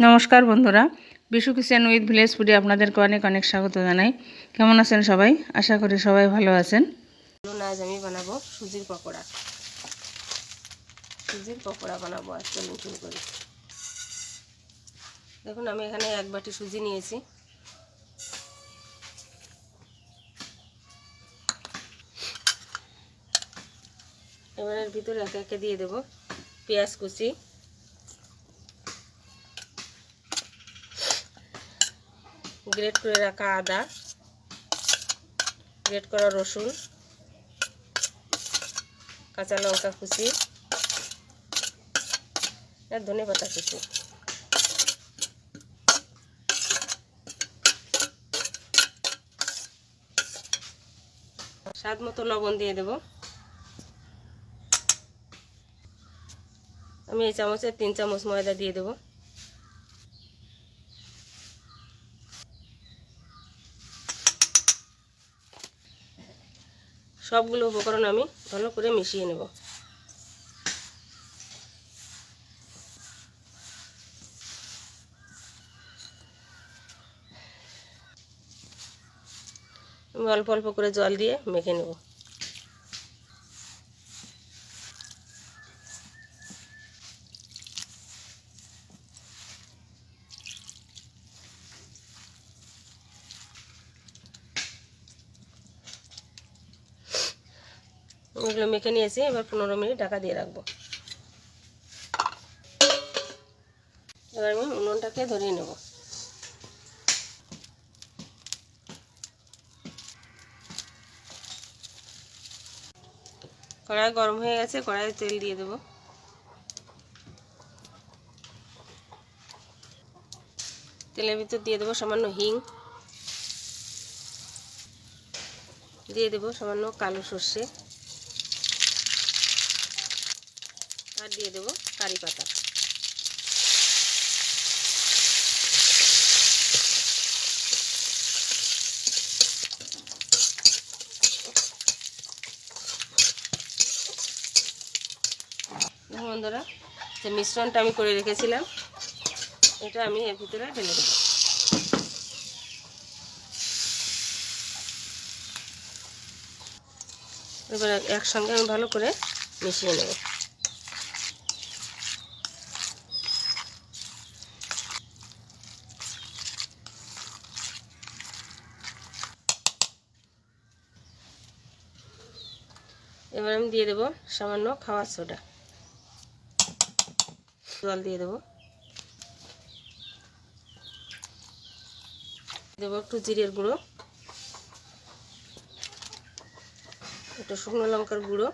নমস্কার বন্ধুরা, Bishu kitchen with village ফুডে আপনাদেরকে অনেক অনেক স্বাগত জানাই। কেমন আছেন সবাই? আশা করি সবাই ভালো আছেন। আজ আমি বানাবো সুজির পকোড়া। সুজির পকোড়া বানাবো আজ, চলুন শুরু করি। দেখুন আমি এখানে 1 বাটি সুজি নিয়েছি। এবার এর ভিতরে একে একে দিয়ে দেব পেঁয়াজ কুচি, গ্রেট করে রাখা আদা, গ্রেট করা রসুন, কাঁচা লঙ্কা কুচি আর ধনেপাতা কুচি। স্বাদ মতো লবণ দিয়ে দেব। আমি এই চামচে 3 চামচ ময়দা দিয়ে দেব। সবগুলো উপকরণ আমি ভালো করে মিশিয়ে নেব। আমি অল্প অল্প করে জল দিয়ে মেখে নেব। এগুলো মেখে নিয়েছি, এবার 15 মিনিট ঢাকা দিয়ে রাখবো। এবার আমি উনুনটাকে ধরিয়ে নেব। কড়াই গরম হয়ে গেছে, কড়াইয়ে তেল দিয়ে দেব। তেলের ভিতর দিয়ে দেবো সামান্য হিং, দিয়ে দেবো সামান্য কালো সর্ষে, আর দিয়ে দেবো কারি পাতা। দেখুন বন্ধুরা, যে মিশ্রণটা আমি করে রেখেছিলাম এটা আমি এর ভিতরে ঢেলে দেবো। এবার একসঙ্গে আমি ভালো করে মিশিয়ে নেব। এবার আমি দিয়ে দেবো সামান্য খাওয়ার সোডা, জল দিয়ে দেবো। দেবো একটু জিরের গুঁড়ো, একটু শুকনো লঙ্কার গুঁড়ো,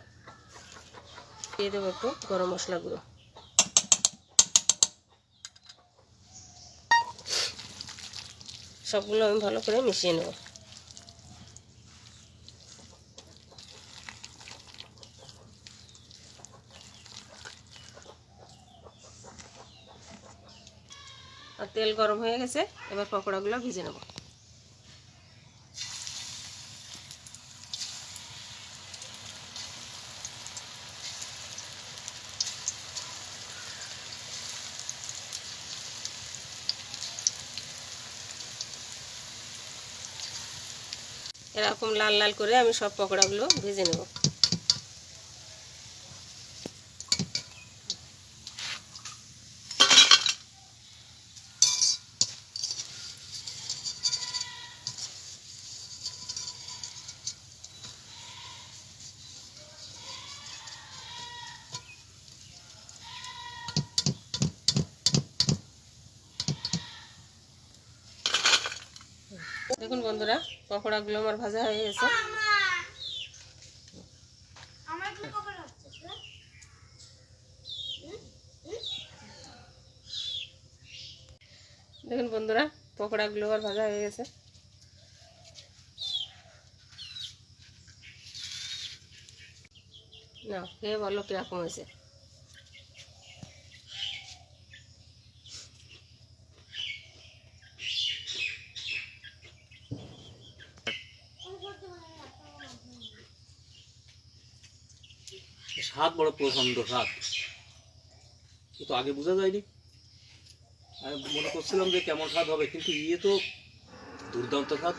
দিয়ে দেবো একটু গরম মশলা গুঁড়ো। সবগুলো আমি ভালো করে মিশিয়ে নেব। আর তেল গরম হয়ে গেছে, এবার পকোড়াগুলো ভেজে নেব। এরকম লাল লাল করে আমি সব পকোড়াগুলো ভেজে নেব। দেখুন বন্ধুরা, পকোড়াগুলো আমার ভাজা হয়ে গেছে। দেখুন বন্ধুরা, পকোড়াগুলো আমার ভাজা হয়ে গেছে। না খেয়ে বলো কিরকম হয়েছে। স্বাদ বড় প্রচন্ড স্বাদ, কিন্তু আগে বোঝা যায়নি। আমি মনে করছিলাম যে কেমন স্বাদ হবে, কিন্তু ইয়ে তো দুর্দান্ত স্বাদ,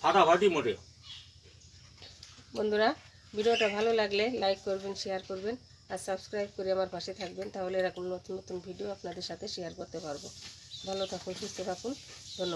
ফাটাফাটি মোটে। বন্ধুরা, ভিডিওটা ভালো লাগলে লাইক করবেন, শেয়ার করবেন আর সাবস্ক্রাইব করে আমার পাশে থাকবেন, তাহলে এরকম নতুন নতুন ভিডিও আপনাদের সাথে শেয়ার করতে পারবো। ভালো থাকুন, সুস্থ থাকুন, ধন্যবাদ।